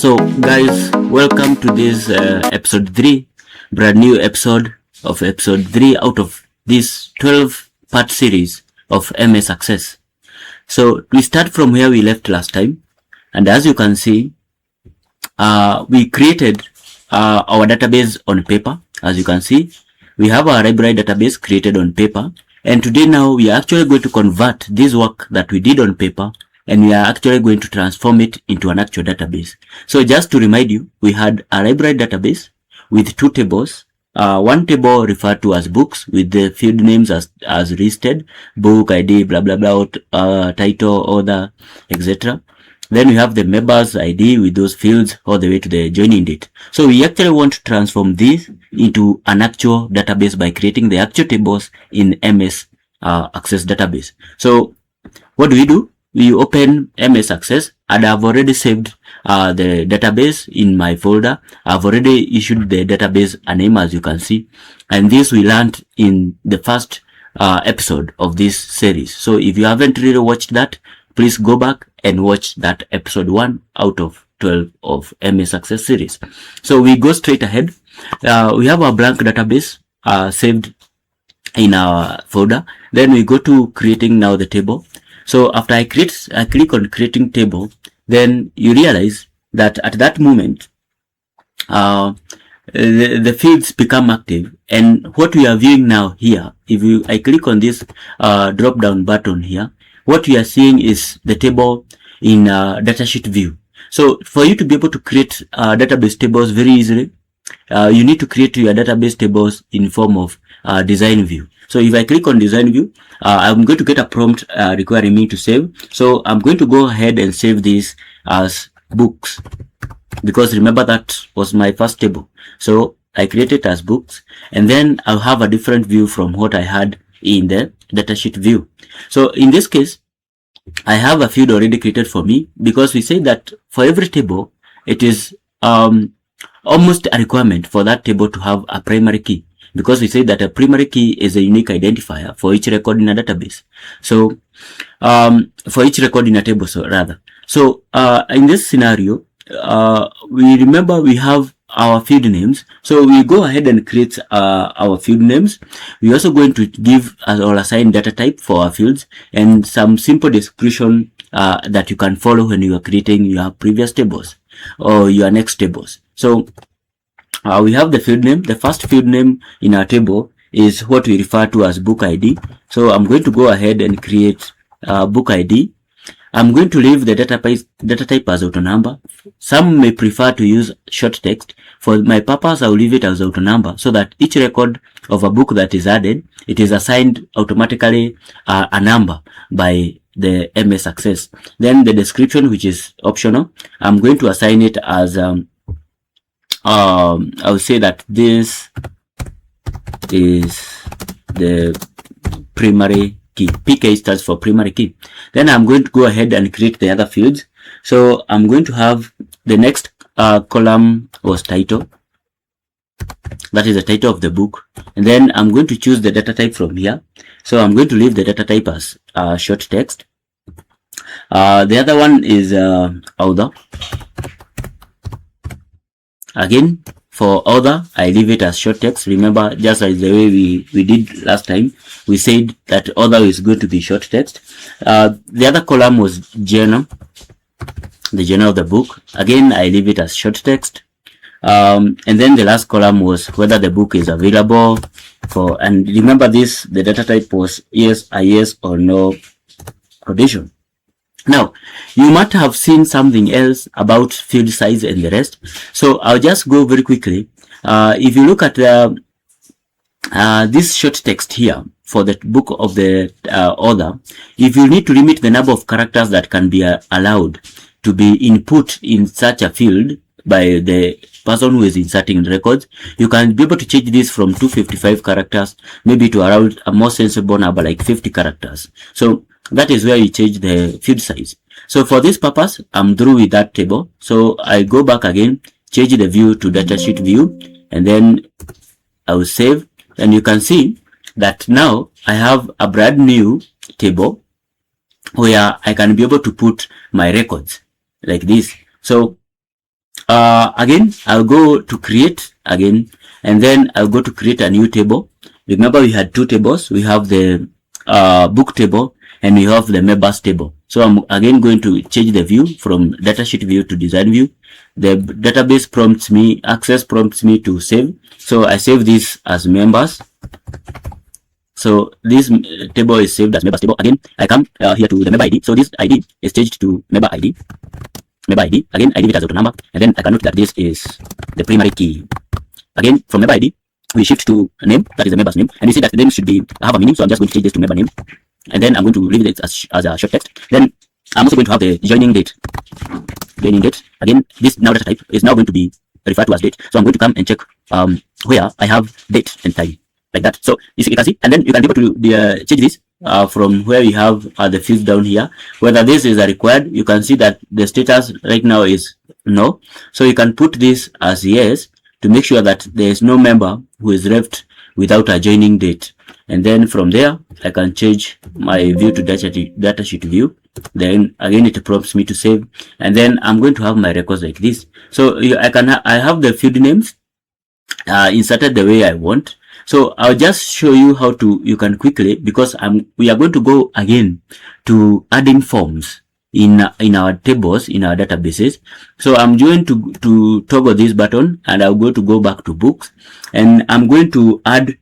So guys, welcome to this episode 3, brand new episode of episode 3 out of this 12 part series of MS Access. So we start from where we left last time, and as you can see, we created our database on paper. As you can see, we have our library database created on paper, and today now we are actually going to convert this work that we did on paper, and we are actually going to transform it into an actual database. So just to remind you, we had a library database with two tables. One table referred to as books with the field names as listed, book, ID, blah, blah, blah, title, author, etc. Then we have the members ID with those fields all the way to the joining date. So we actually want to transform this into an actual database by creating the actual tables in MS Access database. So what do? We open MS Access, and I've already saved the database in my folder. I've already issued the database a name, as you can see, and this we learned in the first episode of this series. So if you haven't really watched that, please go back and watch that episode 1 out of 12 of MS Access series. So we go straight ahead. We have our blank database saved in our folder. Then we go to creating now the table. So after I click on creating table, then you realize that at that moment, the fields become active. And what we are viewing now here, I click on this drop down button here, what we are seeing is the table in datasheet view. So for you to be able to create database tables very easily, you need to create your database tables in form of design view. So if I click on design view, I'm going to get a prompt requiring me to save. So I'm going to go ahead and save this as books, because remember that was my first table. So I create it as books, and then I'll have a different view from what I had in the datasheet view. So in this case, I have a field already created for me, because we say that for every table, it is almost a requirement for that table to have a primary key, because we say that a primary key is a unique identifier for each record in a database. So for each record in a table, So in this scenario, we remember we have our field names. So we go ahead and create our field names. We're also going to give or assign data type for our fields, and some simple description that you can follow when you are creating your previous tables or your next tables. So we have the field name. The first field name in our table is what we refer to as book ID. So I'm going to go ahead and create book ID. I'm going to leave the data type as auto number. Some may prefer to use short text. For my purpose, I'll leave it as auto number, so that each record of a book that is added, it is assigned automatically a number by the MS Access. Then the description, which is optional, I'm going to assign it as I will say that this is the primary key. PK stands for primary key. Then I'm going to go ahead and create the other fields. So I'm going to have the next column was title. That is the title of the book. And then I'm going to choose the data type from here. So I'm going to leave the data type as short text. The other one is author. Again, for author, I leave it as short text. Remember, just as the way we did last time, we said that author is going to be short text. The other column was journal, the journal of the book. Again, I leave it as short text. And then the last column was whether the book is available for, and remember this, the data type was yes, a yes or no condition. Now, you might have seen something else about field size and the rest. So I'll just go very quickly. If you look at this short text here for the book of the author, if you need to limit the number of characters that can be allowed to be input in such a field by the person who is inserting records, you can be able to change this from 255 characters maybe to around a more sensible number like 50 characters. So that is where you change the field size. So for this purpose, I'm through with that table. So I go back again, change the view to datasheet view, and then I will save. And you can see that now I have a brand new table where I can be able to put my records like this. So Again, I'll go to create again, and then I'll go to create a new table. Remember, we had two tables. We have the book table and we have the members table. So I'm again going to change the view from datasheet view to design view. The database prompts me, access prompts me to save. So I save this as members. So this table is saved as members table. Again, I come here to the member ID. So this ID is changed to member ID. Member ID. Again, I give it as auto number, and then I can note that this is the primary key. Again, from member ID, we shift to name. That is the member's name, and you see that the name should have a meaning. So I'm just going to change this to member name, and then I'm going to leave it as a short text. Then I'm also going to have the joining date. Joining date. Again, this now data type is now going to be referred to as date. So I'm going to come and check where I have date and time, like that. So you can see, and then you can be able to change this from where you have the fields down here, whether this is required. You can see that the status right now is no, so you can put this as yes to make sure that there is no member who is left without a joining date. And then from there I can change my view to datasheet view. Then again it prompts me to save, and then I'm going to have my records like this. So I have the field names inserted the way I want. So I'll just show you how you can quickly, because we are going to go again to adding forms in our tables, in our databases. So I'm going to toggle this button, and I'm going to go back to books, and I'm going to add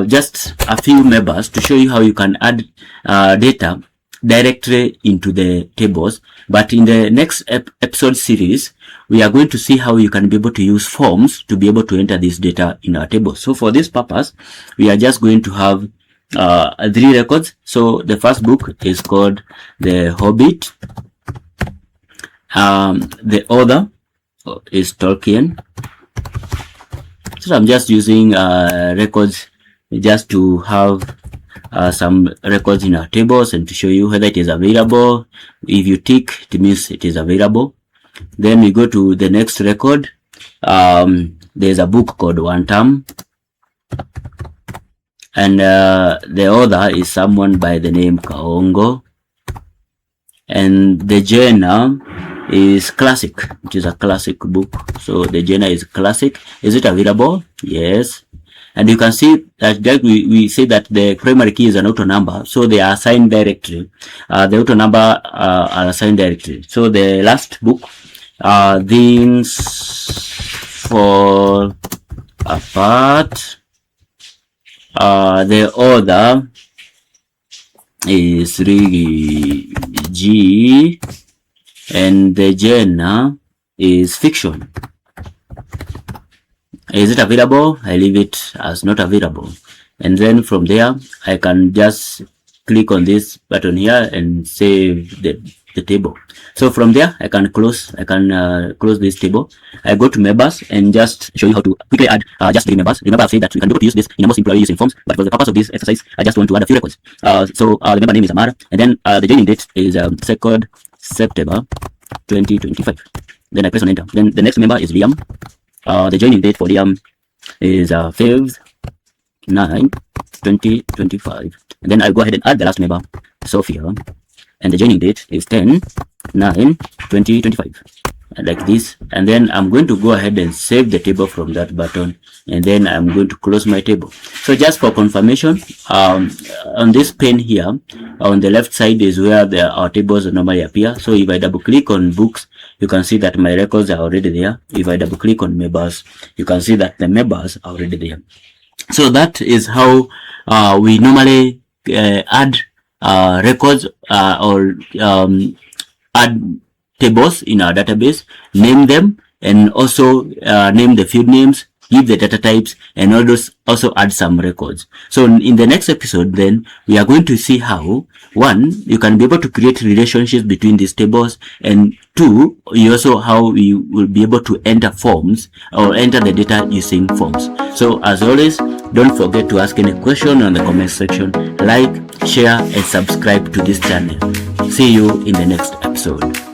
just a few members to show you how you can add data directly into the tables. But in the next episode series, we are going to see how you can be able to use forms to be able to enter this data in our tables. So for this purpose, we are just going to have 3 records. So the first book is called The Hobbit. The author is Tolkien. So I'm just using records just to have some records in our tables and to show you whether it is available. If you tick, it means it is available. Then we go to the next record. There's a book called One Term, and the author is someone by the name Kaongo, and the genre is classic, which is a classic book. So the genre is classic. Is it available? Yes. And you can see that we say that the primary key is an auto number, so they are assigned directly. The auto number are assigned directly. So the last book, Things Fall Apart. The author is Rigi G, and the genre is fiction. Is it available? I leave it as not available. And then from there, I can just click on this button here and save the table. So from there, I can close this table. I go to members and just show you how to quickly add just 3 members. Remember, I've said that we can be able to use this in a most employee using forms, but for the purpose of this exercise, I just want to add a few records. So the member name is Amara, and then the joining date is 2nd September 2025. Then I press on enter. Then the next member is Liam. The joining date for Liam is 5th 9 2025. And then I'll go ahead and add the last member, Sophia, and the joining date is 10 9 2025, like this. And then I'm going to go ahead and save the table from that button, and then I'm going to close my table. So just for confirmation, on this pane here on the left side is where our tables normally appear. So if I double click on books, you can see that my records are already there. If I double click on members, you can see that the members are already there. So that is how we normally add records or add tables in our database, name them, and also name the field names, give the data types, and also add some records. So in the next episode, then we are going to see how, 1, you can be able to create relationships between these tables, and 2, how you will be able to enter forms or enter the data using forms. So as always, don't forget to ask any question on the comment section. Like, share, and subscribe to this channel. See you in the next episode.